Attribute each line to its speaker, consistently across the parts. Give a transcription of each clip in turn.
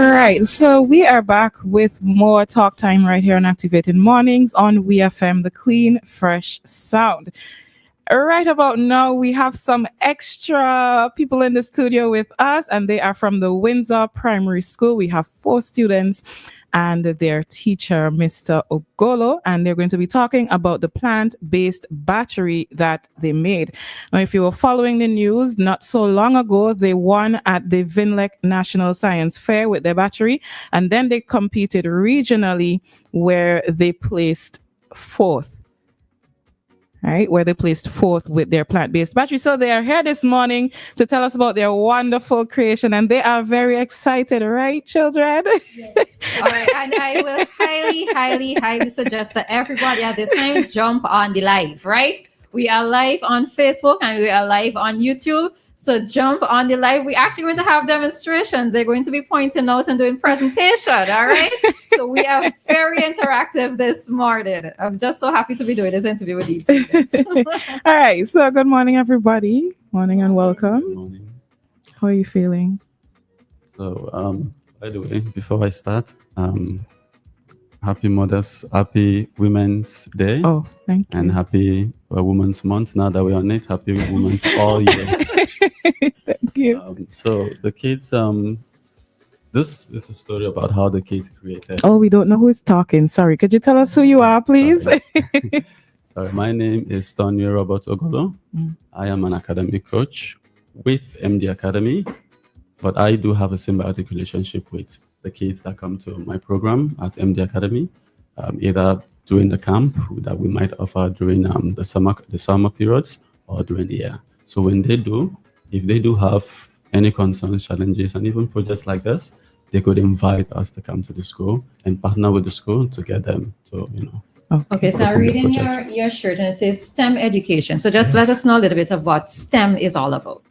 Speaker 1: right, so we are back with more talk time right here on Activated Mornings on WEFM, the clean, fresh sound. Right about now, we have some extra people in the studio with us, and they are from the Windsor Primary School. We have 4 students and their teacher, Mr. Ogolo, and they're going to be talking about the plant-based battery that they made. Now, if you were following the news, not so long ago, they won at the Vinlec National Science Fair with their battery, and then they competed regionally where they placed fourth. Right, where they placed fourth with their plant-based battery. So they are here this morning to tell us about their wonderful creation, and they are very excited, right, children?
Speaker 2: Yes. All right, and I will highly suggest that everybody at this time jump on the live, right? We are live on Facebook and we are live on YouTube. So jump on the live. We're actually going to have demonstrations. They're going to be pointing out and doing presentation. All right. So we are very interactive this morning. I'm just so happy to be doing this interview with these students.
Speaker 1: All right. So good morning, everybody. Morning and welcome.
Speaker 3: Good morning.
Speaker 1: How are you feeling?
Speaker 3: So, by the way, before I start, happy Women's Day.
Speaker 1: Oh, thank you.
Speaker 3: And happy Women's Month. Now that we're on it, happy Women's all year.
Speaker 1: Thank you.
Speaker 3: So the kids, this is a story about how the kids created.
Speaker 1: Oh, we don't know who is talking. Sorry. Could you tell us who you are, please?
Speaker 3: Sorry, my name is Tony Robert Ogolo. I am an academic coach with MD Academy, but I do have a symbiotic relationship with the kids that come to my program at MD Academy, either during the camp that we might offer during the summer periods or during the year. So when they do, if they do have any concerns, challenges, and even projects like this, they could invite us to come to the school and partner with the school to get them to,
Speaker 2: Okay, so I'm reading your shirt and it says STEM education. So just let us know a little bit of what STEM is all about.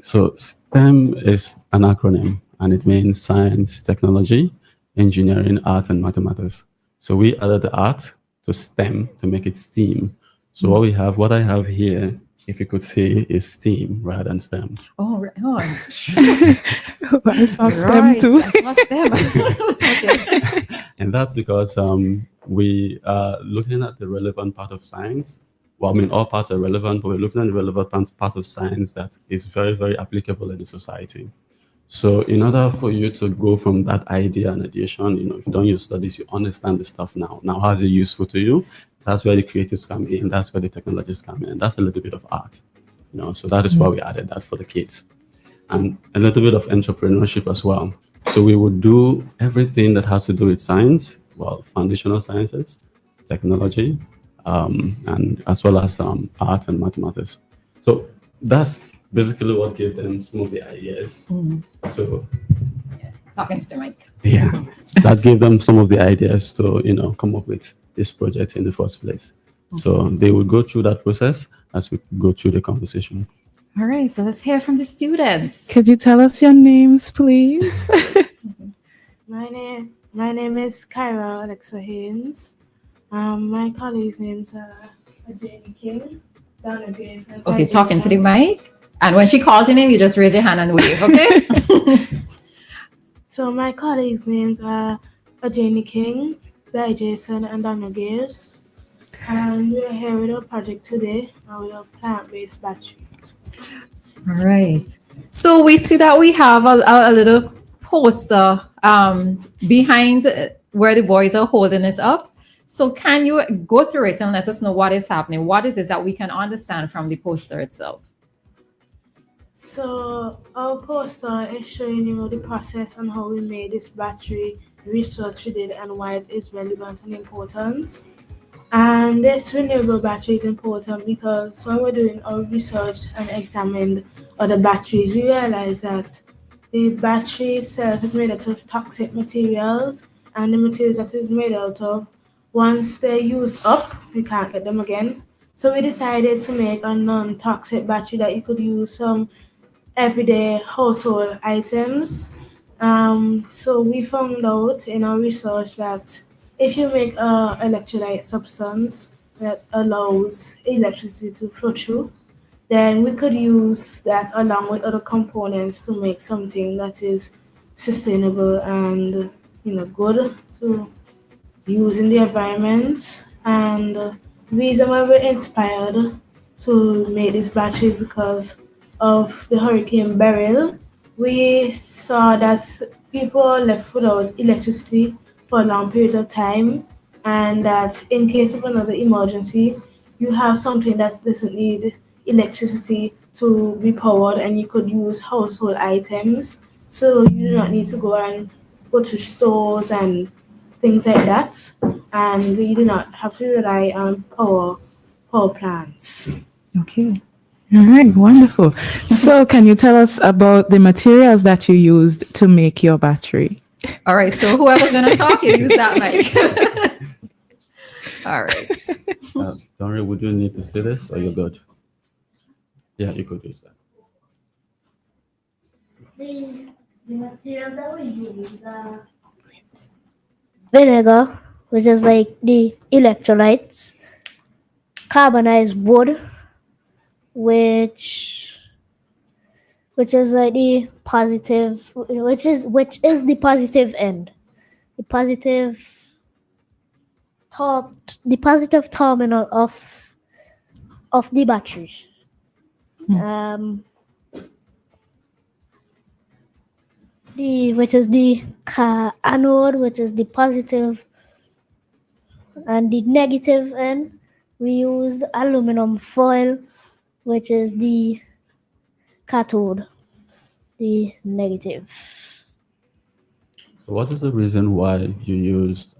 Speaker 3: So STEM is an acronym and it means science, technology, engineering, art, and mathematics. So we added the art to STEM to make it STEAM. So what I have here, if you could see, is STEAM rather than STEM.
Speaker 2: Oh, right. Oh.
Speaker 1: I saw STEM too.
Speaker 2: I saw STEM. Okay.
Speaker 3: And that's because we are looking at the relevant part of science. Well, I mean, all parts are relevant, but we're looking at the relevant part of science that is very, very applicable in the society. So in order for you to go from that idea and ideation, if you don't use studies, you understand the stuff now. Now, how is it useful to you? That's where the creatives come in. That's where the technologists come in. And that's a little bit of art, So that is why we added that for the kids. And a little bit of entrepreneurship as well. So we would do everything that has to do with science, foundational sciences, technology, and as well as art and mathematics. So that's basically what gave them some of the ideas. So,
Speaker 2: talking to the mic.
Speaker 3: Yeah, that gave them some of the ideas to, come up with this project in the first place. So they would go through that process as we go through the conversation.
Speaker 2: All right, so let's hear from the students.
Speaker 1: Could you tell us your names, please?
Speaker 4: My name is Kyra Alexa Haynes. My colleagues' names are Jenny King, Donna Gaines.
Speaker 2: Okay, talking to the mic. And when she calls your name, you just raise your hand and wave, okay?
Speaker 4: So my colleagues' names are Jenny King, Zai Jason, and Donna Gaines. And we're here with our project today with a plant-based battery.
Speaker 2: All right. So we see that we have a little poster behind where the boys are holding it up. So can you go through it and let us know what is happening? What it is that we can understand from the poster itself?
Speaker 4: So our poster is showing you the process and how we made this battery, the research we did, and why it is relevant and important. And this renewable battery is important because when we're doing our research and examined other batteries, we realize that the battery itself is made out of toxic materials, and the materials that it's made out of, once they're used up, we can't get them again. So we decided to make a non-toxic battery that you could use some everyday household items. So we found out in our research that if you make an electrolyte substance that allows electricity to flow through, then we could use that along with other components to make something that is sustainable and good to use in the environment. And the reason why we're inspired to make this battery is because of the Hurricane Beryl. We saw that people are left without electricity for a long period of time, and that in case of another emergency, you have something that doesn't need electricity to be powered, and you could use household items. So you do not need to go and go to stores and things like that, and you do not have to rely on power plants.
Speaker 1: Okay. All right, wonderful. So, can you tell us about the materials that you used to make your battery?
Speaker 2: All right, so whoever's gonna talk, you use that mic. All right.
Speaker 3: Donry, would you need to see this or you're good? Yeah, you could use that.
Speaker 5: The material that we use are vinegar, which is like the electrolytes, carbonized wood, which is like the positive, which is the positive end, the positive terminal of the battery. Which is the anode, which is the positive, and the negative end. We use aluminum foil, which is the cathode, the negative.
Speaker 3: So what is the reason why you used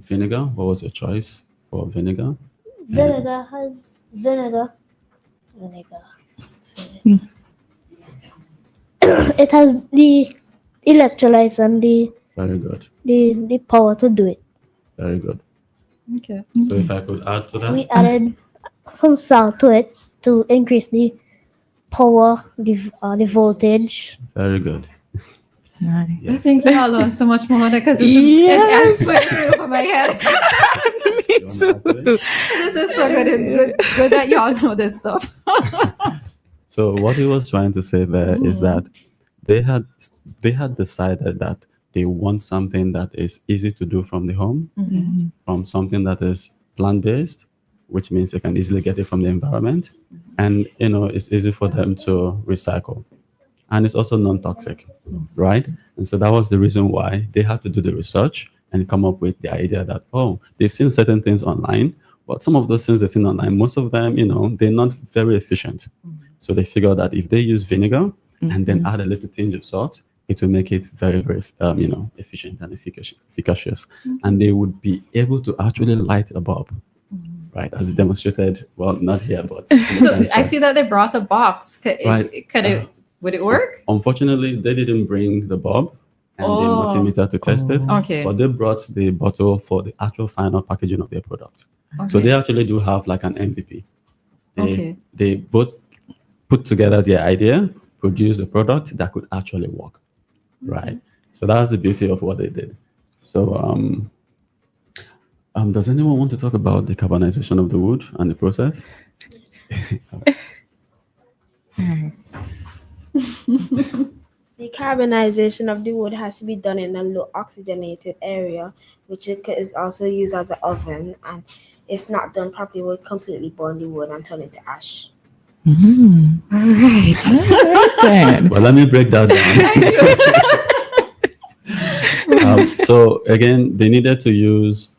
Speaker 3: vinegar? What was your choice for vinegar?
Speaker 5: Vinegar has vinegar. It has the electrolytes and
Speaker 3: Very good.
Speaker 5: the power to do it.
Speaker 3: Very good.
Speaker 2: Okay.
Speaker 3: So if I could add to that.
Speaker 5: We added some salt to it to increase the power, the voltage.
Speaker 3: Very good.
Speaker 1: Nice.
Speaker 2: I think y'all learn so much more because this is
Speaker 1: Yes.
Speaker 2: it sweats over my head.
Speaker 1: Me too.
Speaker 2: This is so good. It's good that y'all know this stuff.
Speaker 3: So what he was trying to say there is that they had decided that they want something that is easy to do from the home, from something that is plant-based, which means they can easily get it from the environment, and it's easy for them to recycle, and it's also non-toxic, right? And so that was the reason why they had to do the research and come up with the idea that they've seen certain things online, but some of those things they've seen online, most of them, they're not very efficient. So they figured that if they use vinegar and then add a little tinge of salt, it will make it very, very, efficient and efficacious. And they would be able to actually light a bulb, right? As demonstrated, well, not here, but.
Speaker 2: So I see that they brought a box.
Speaker 3: Right.
Speaker 2: Would it work?
Speaker 3: Unfortunately, they didn't bring the bulb and the multimeter to test it.
Speaker 2: Okay.
Speaker 3: But they brought the bottle for the actual final packaging of their product.
Speaker 2: Okay.
Speaker 3: So they actually do have like an MVP. They both put together their idea, produce a product that could actually work, right? So that's the beauty of what they did. So does anyone want to talk about the carbonization of the wood and the process?
Speaker 6: The carbonization of the wood has to be done in a low oxygenated area, which is also used as an oven, and if not done properly, will completely burn the wood and turn it to ash.
Speaker 1: All right. Then.
Speaker 3: Well, let me break that down. So again, they needed to use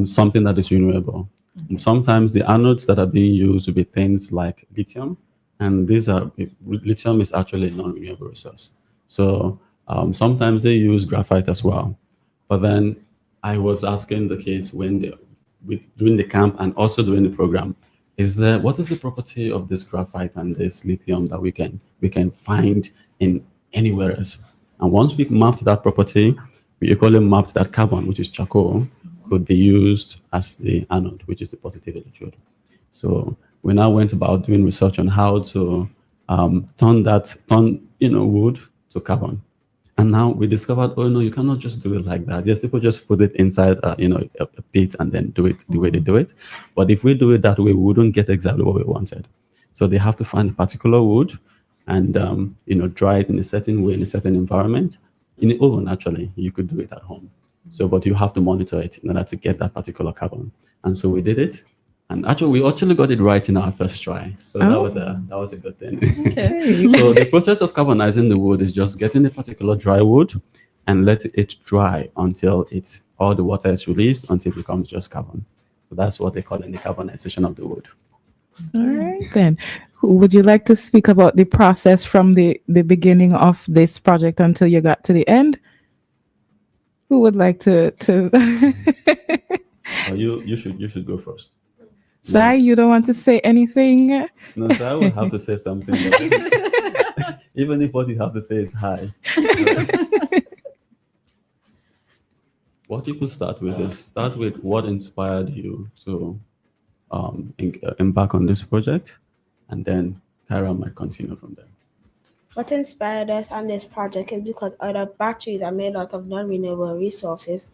Speaker 3: something that is renewable. Sometimes the anodes that are being used will be things like lithium, and lithium is actually a non-renewable resource. So sometimes they use graphite as well. But then I was asking the kids during the camp and also during the program, what is the property of this graphite and this lithium that we can find in anywhere else? And once we mapped that property, we equally mapped that carbon, which is charcoal, could be used as the anode, which is the positive electrode. So we now went about doing research on how to turn wood to carbon. And now we discovered, you cannot just do it like that. Yes, people just put it inside, a pit and then do it the way they do it. But if we do it that way, we wouldn't get exactly what we wanted. So they have to find a particular wood and dry it in a certain way in a certain environment. In the oven, actually, you could do it at home. So, but you have to monitor it in order to get that particular carbon. And so we did it, and actually, we actually got it right in our first try. So that was a good thing.
Speaker 2: Okay.
Speaker 3: So the process of carbonizing the wood is just getting a particular dry wood and let it dry until all the water is released until it becomes just carbon. So that's what they call the carbonization of the wood.
Speaker 1: All right, then. Would you like to speak about the process from the beginning of this project until you got to the end? Who would like to?
Speaker 3: You should go first.
Speaker 1: Sai, you don't want to say anything?
Speaker 3: No, so I will have to say something. But even if what you have to say is hi. What you could start with what inspired you to embark on this project, and then Kyra might continue from there.
Speaker 6: What inspired us on this project is because other batteries are made out of non-renewable resources,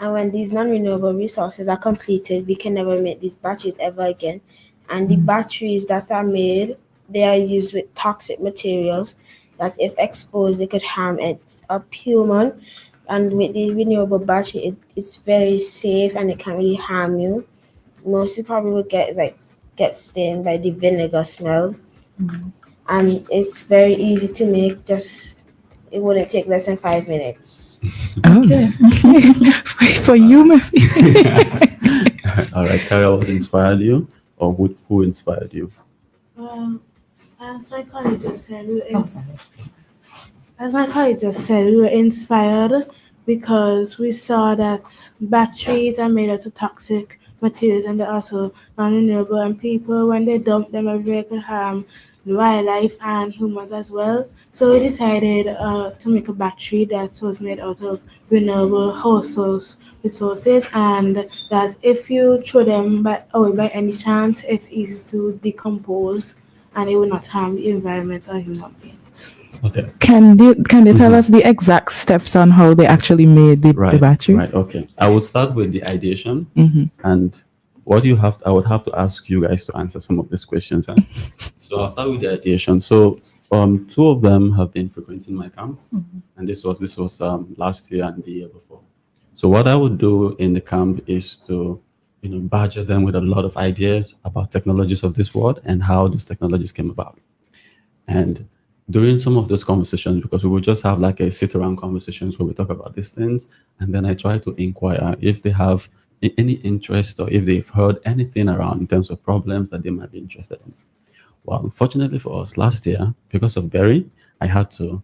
Speaker 6: and when these non-renewable resources are completed, we can never make these batteries ever again. And the batteries that are made, they are used with toxic materials that, if exposed, they could harm a human. And with the renewable battery, it's very safe and it can't really harm you. Mostly probably will get stained by the vinegar smell. And it's very easy to make. It wouldn't take less than 5 minutes.
Speaker 1: Okay. For you, maybe.
Speaker 3: All right, Kyra, what inspired you, or who inspired you?
Speaker 4: As my colleague just said, we were inspired because we saw that batteries are made out of toxic materials and they're also non-renewable, and people, when they dump them everywhere, could harm wildlife and humans as well. So we decided to make a battery that was made out of renewable household resources, and that if you throw them away by any chance, it's easy to decompose and it will not harm the environment or human beings.
Speaker 3: Okay.
Speaker 1: Can they tell us the exact steps on how they actually made the battery?
Speaker 3: Right. Okay. I would start with the ideation, and I would have to ask you guys to answer some of these questions. So I'll start with the ideation. So two of them have been frequenting my camp, and this was last year and the year before. So what I would do in the camp is to badger them with a lot of ideas about technologies of this world and how those technologies came about. And during some of those conversations, because we would just have like a sit around conversations where we talk about these things, and then I try to inquire if they have any interest or if they've heard anything around in terms of problems that they might be interested in. Well, unfortunately for us, last year, because of Berry, I had to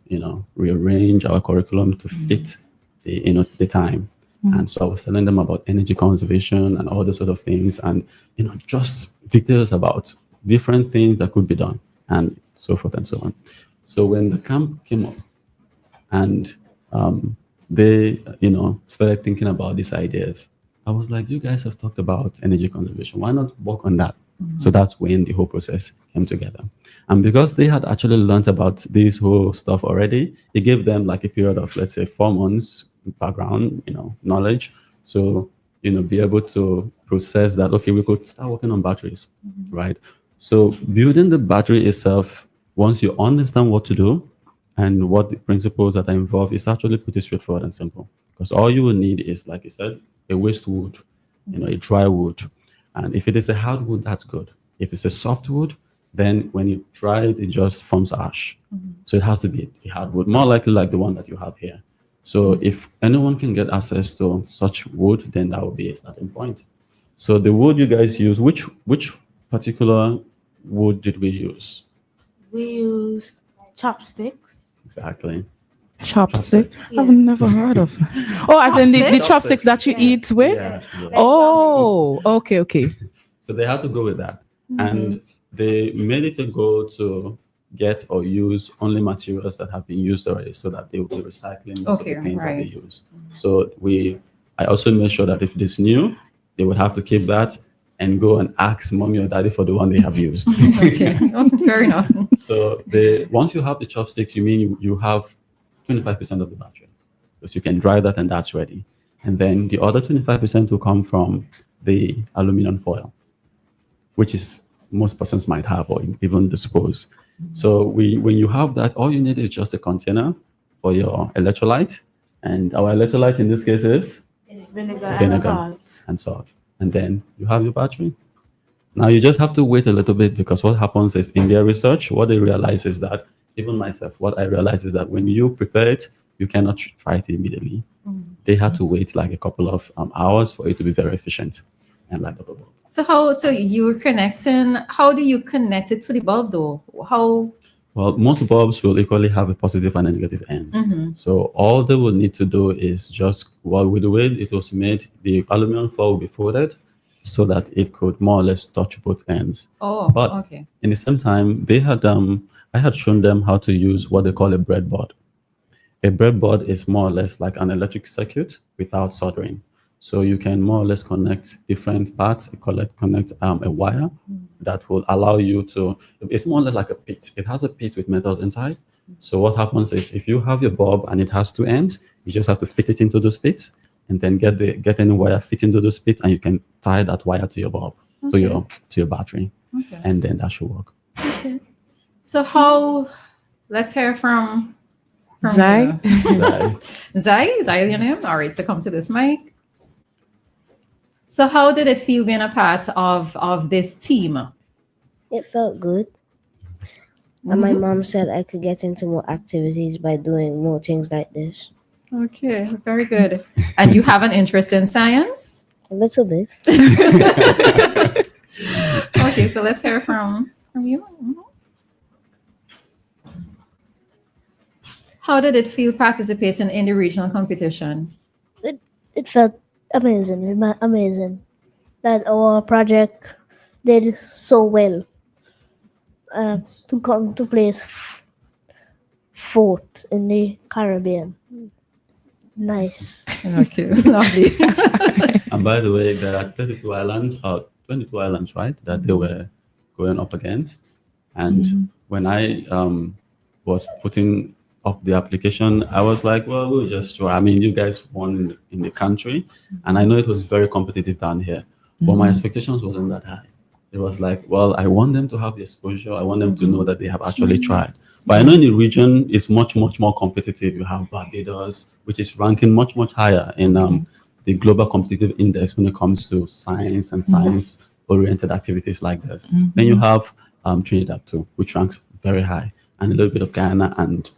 Speaker 3: rearrange our curriculum to fit the time. And so I was telling them about energy conservation and all those sort of things, and just details about different things that could be done, and so forth and so on. So when the camp came up, and they started thinking about these ideas, I was like, you guys have talked about energy conservation. Why not work on that? So that's when the whole process came together. And because they had actually learned about this whole stuff already, it gave them like a period of, let's say, 4 months background, knowledge. So, be able to process that, okay, we could start working on batteries, right? So building the battery itself, once you understand what to do and what the principles that are involved, is actually pretty straightforward and simple. Because all you will need is, like you said, a waste wood, a dry wood. And if it is a hard wood, that's good. If it's a soft wood, then when you dry it, it just forms ash. So it has to be a hard wood, more likely like the one that you have here. So if anyone can get access to such wood, then that would be a starting point. So the wood you guys use, which particular wood did we use?
Speaker 4: We used chopsticks.
Speaker 3: Exactly.
Speaker 1: Chopsticks?
Speaker 4: Yeah.
Speaker 1: I've never heard of. Oh, as in the chopsticks that you eat with?
Speaker 3: Yeah.
Speaker 1: Oh, okay.
Speaker 3: So they had to go with that. And they made it a goal to get or use only materials that have been used already, so that they will be recycling most of the things that they use. So I also made sure that if it is new, they would have to keep that and go and ask mommy or daddy for the one they have used.
Speaker 2: Okay, fair enough.
Speaker 3: So once you have the chopsticks, you have 25% of the battery, because you can dry that and that's ready. And then the other 25% will come from the aluminum foil, which is most persons might have or even dispose. So when you have that, all you need is just a container for your electrolyte, and our electrolyte in this case is
Speaker 4: Vinegar and
Speaker 3: vinegar
Speaker 4: salt.
Speaker 3: and salt, and then you have your battery. Now you just have to wait a little bit, because what happens is, in their research, what they realize is that, even myself, what I realize is that when you prepare it, you cannot try it immediately. They had to wait like a couple of hours for it to be very efficient and light up a bulb.
Speaker 2: So you're connecting, how do you connect it to the bulb though? How?
Speaker 3: Well, most bulbs will equally have a positive and a negative end. So all they will need to do is just, well, with the way it was made, the aluminum foil will be folded so that it could more or less touch both ends.
Speaker 2: Oh,
Speaker 3: But
Speaker 2: okay.
Speaker 3: in the same time, they had I had shown them how to use what they call a breadboard. A breadboard is more or less like an electric circuit without soldering. So you can more or less connect different parts, connect a wire that will allow you to, it's more or less like a pit. It has a pit with metals inside. So what happens is, if you have your bulb and it has two ends, you just have to fit it into those pits, and then get any wire fit into those pits, and you can tie that wire to your bulb, to your battery, and then that should work.
Speaker 2: Okay. So how? Let's hear from
Speaker 1: Zai?
Speaker 2: you. Zai, your name? All right. So come to this mic. So how did it feel being a part of this team?
Speaker 6: It felt good. And my mom said I could get into more activities by doing more things like this.
Speaker 2: Okay, very good. And you have an interest in science?
Speaker 6: A little bit.
Speaker 2: Okay, so let's hear from you. How did it feel participating in the regional competition?
Speaker 5: It felt amazing that our project did so well to come to place fourth in the Caribbean. Nice.
Speaker 2: Okay, lovely.
Speaker 3: And by the way, there are 22 islands, right, that they were going up against. And when I was putting up the application, I was like, well, we'll just try. I mean, you guys won in the country, and I know it was very competitive down here, but my expectations wasn't that high. It was like, well, I want them to have the exposure. I want them to know that they have actually tried. But I know in the region, it's much, much more competitive. You have Barbados, which is ranking much, much higher in the global competitive index when it comes to science and science-oriented activities like this. Then you have Trinidad too, which ranks very high, and a little bit of Guyana and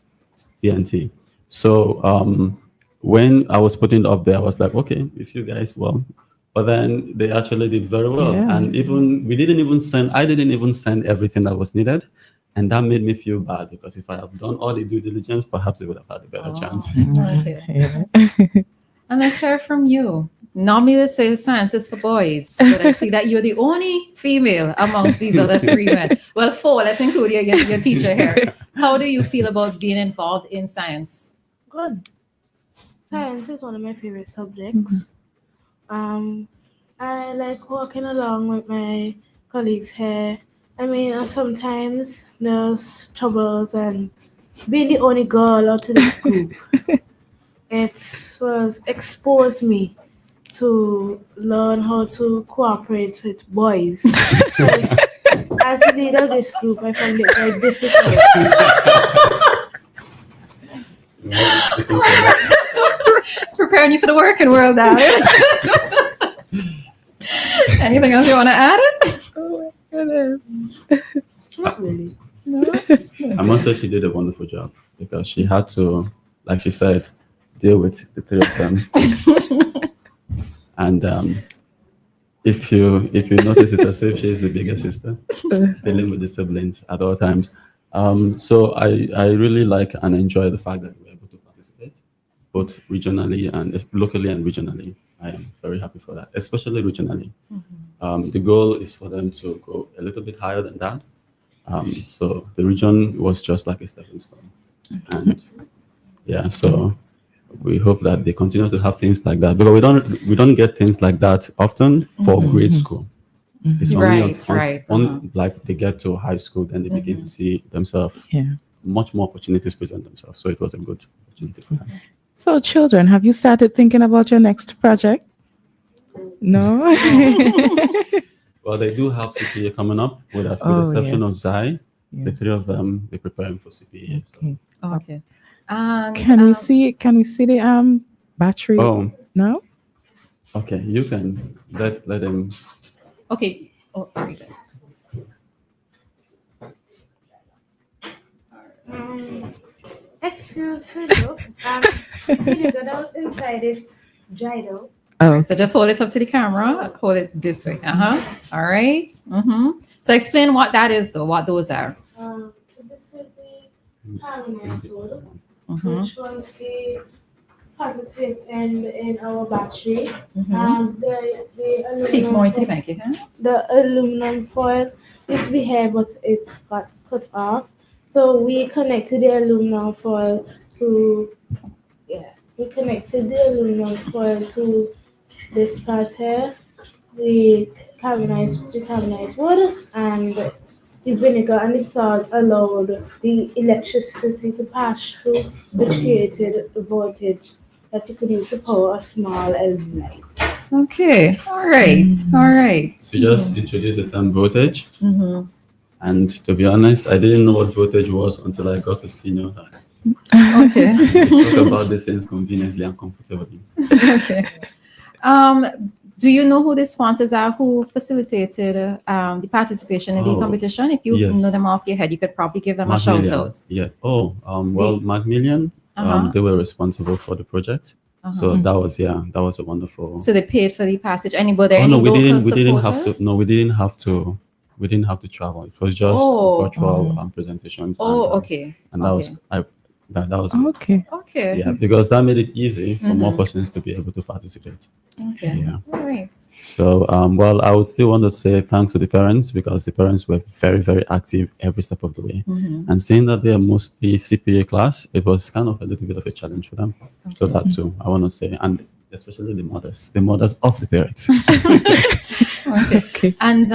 Speaker 3: TNT. So when I was putting it up there, I was like, okay, if you guys, well, but then they actually did very well.
Speaker 1: Yeah.
Speaker 3: And I didn't even send everything that was needed. And that made me feel bad, because if I have done all the due diligence, perhaps they would have had a better chance.
Speaker 2: Okay. And let's hear from you. Normally they say science is for boys, but I see that you're the only female amongst these other three men. Well, four, let's include your teacher here. How do you feel about being involved in science?
Speaker 4: Good. Science is one of my favorite subjects. I like walking along with my colleagues here. I mean, sometimes there's troubles, and being the only girl out of this group, it was exposed me to learn how to cooperate with boys. As the leader of this group, I found it very difficult.
Speaker 2: It's preparing you for the working world now. Anything else you want to add?
Speaker 4: Not really.
Speaker 3: I must say she did a wonderful job, because she had to, like she said, deal with the three of them. And if you notice, it's as if she's the bigger sister, dealing with the siblings at all times. So I really like and enjoy the fact that we're able to participate, both regionally and locally and regionally. I am very happy for that, especially regionally. The goal is for them to go a little bit higher than that. So the region was just like a stepping stone. And yeah, so we hope that they continue to have things like that, because we don't get things like that often for grade school. It's only like they get to high school, then they begin to see themselves. Much more opportunities present themselves. So it was a good opportunity for them.
Speaker 1: So, children, have you started thinking about your next project? No?
Speaker 3: Well, they do have CPA coming up, with the exception of Zai. The three of them, they're preparing for CPA. So.
Speaker 1: Okay.
Speaker 2: Okay. And
Speaker 1: Can we see the battery
Speaker 3: Oh,
Speaker 1: now?
Speaker 3: okay. You can let them.
Speaker 2: Okay. Oh, all right.
Speaker 4: Excuse me, though. Vinegar that was inside it's dried out.
Speaker 1: Oh,
Speaker 2: So just hold it up to the camera. Hold it this way. All right. So explain what that is, though. What those are.
Speaker 4: So this is the carbonate soda,
Speaker 2: Mhm.
Speaker 4: which was the positive end in our battery. The
Speaker 2: Speak
Speaker 4: aluminum
Speaker 2: more into the
Speaker 4: foil,
Speaker 2: mic, okay?
Speaker 4: the aluminum foil used to be here, but it's got cut off. So we connected the aluminum foil to this part here, the carbonized wood, and the vinegar and the salt allowed the electricity to pass through, which created a voltage that you could use to power a small LED light.
Speaker 2: Okay. All right. All right.
Speaker 3: You just introduced the term voltage,
Speaker 2: Mm-hmm.
Speaker 3: and to be honest, I didn't know what voltage was until I got to senior high.
Speaker 2: Okay.
Speaker 3: We talk about these things conveniently and comfortably.
Speaker 2: Okay. Do you know who the sponsors are who facilitated the participation in the
Speaker 3: Oh,
Speaker 2: competition? If you
Speaker 3: yes.
Speaker 2: know them off your head, you could probably give them a shout
Speaker 3: Macmillan.
Speaker 2: out.
Speaker 3: Yeah. Oh, well, Macmillan,
Speaker 2: Uh-huh.
Speaker 3: they were responsible for the project. So that was a wonderful.
Speaker 2: So they paid for the passage. And were there
Speaker 3: Oh
Speaker 2: any
Speaker 3: no, we
Speaker 2: local
Speaker 3: didn't. We didn't have to.
Speaker 2: supporters?
Speaker 3: No, we didn't have to. We didn't have to travel. It was just virtual presentations.
Speaker 2: Oh,
Speaker 3: and,
Speaker 2: okay.
Speaker 3: And that
Speaker 2: Okay.
Speaker 3: was that was
Speaker 1: okay.
Speaker 2: Okay.
Speaker 3: yeah, because that made it easy for more persons to be able to participate.
Speaker 2: Okay.
Speaker 3: Yeah.
Speaker 2: All right.
Speaker 3: So, well, I would still want to say thanks to the parents because the parents were very, very active every step of the way. And seeing that they are mostly CPA class, it was kind of a little bit of a challenge for them. So that too, I want to say, and especially the mothers of the parents.
Speaker 2: Okay. And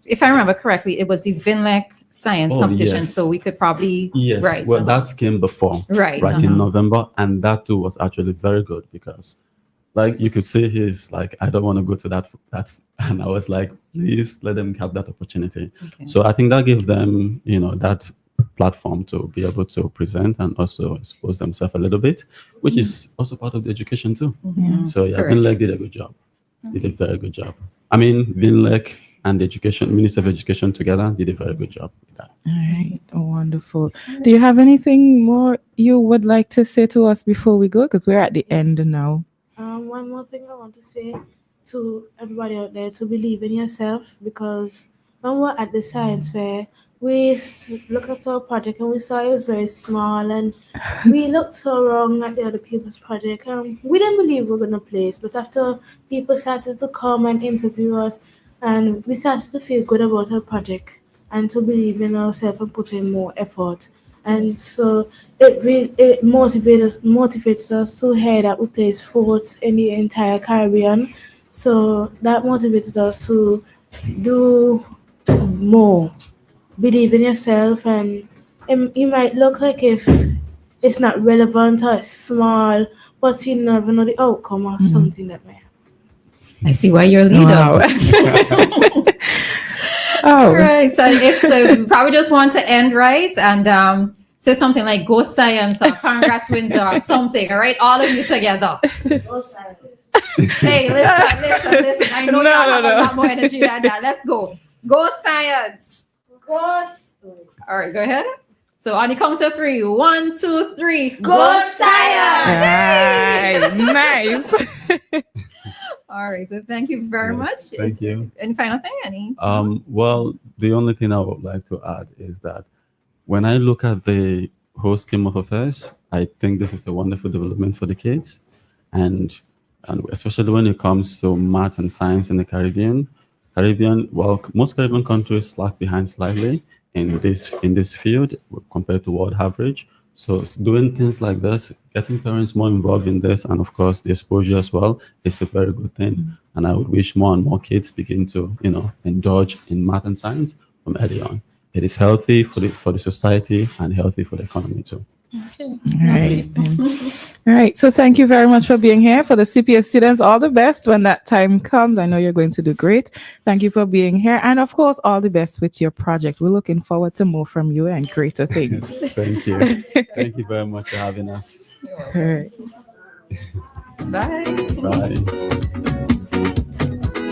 Speaker 2: if I remember correctly, it was the Vinlec science competition.
Speaker 3: Yes.
Speaker 2: So we could probably
Speaker 3: Yes,
Speaker 2: right.
Speaker 3: well, that came before,
Speaker 2: Right.
Speaker 3: in November, and that too was actually very good because, like, you could say he's like, I don't want to go to that. And I was like, please let them have that opportunity.
Speaker 2: Okay.
Speaker 3: So I think that gave them, that platform to be able to present and also expose themselves a little bit, which is also part of the education too. So yeah,
Speaker 2: Correct.
Speaker 3: Vinlec did a good job. Did a very good job. I mean, Vinlec and the Minister of Education together did a very good job with that.
Speaker 1: All right. Wonderful. Do you have anything more you would like to say to us before we go? Because we're at the end now.
Speaker 4: One more thing I want to say to everybody out there to believe in yourself, because when we're at the science fair, we looked at our project and we saw it was very small, and we looked so wrong at the other people's project. We didn't believe we were gonna place, but after people started to come and interview us, and we started to feel good about our project and to believe in ourselves and put in more effort. And so it motivates us to hear that we placed fourth in the entire Caribbean. So that motivated us to do more. Believe in yourself, and it might look like if it's not relevant or it's small, but you never know the outcome of something that may happen.
Speaker 2: I see why you're a leader.
Speaker 1: Wow.
Speaker 2: All right. So we probably just want to end right and say something like "Go Science" or "Congrats Windsor" or something. All right, all of you together.
Speaker 6: Go science.
Speaker 2: Hey, listen. I know you have a lot more energy than that. Let's go. Go Science.
Speaker 4: Go.
Speaker 2: All right, go ahead. So on the count of 3, 1, 2, 3.
Speaker 6: Go Science!
Speaker 1: Right. Nice.
Speaker 2: All right. So thank you very much.
Speaker 3: Thank you.
Speaker 2: Any final thing? Any?
Speaker 3: Well, the only thing I would like to add is that when I look at the whole scheme of affairs, I think this is a wonderful development for the kids, and especially when it comes to math and science in the Caribbean. Well, most Caribbean countries lag behind slightly in this field compared to world average. So doing things like this, getting parents more involved in this, and of course the exposure as well, is a very good thing. And I would wish more and more kids begin to, indulge in math and science from early on. it is healthy for the society and healthy for the economy too.
Speaker 2: Okay.
Speaker 1: All right. All right. So thank you very much for being here. For the CPS students, all the best when that time comes. I know you're going to do great. Thank you for being here. And of course, all the best with your project. We're looking forward to more from you and greater things.
Speaker 3: Thank you. Thank you very much for having us.
Speaker 1: All right.
Speaker 2: Bye.
Speaker 3: Bye.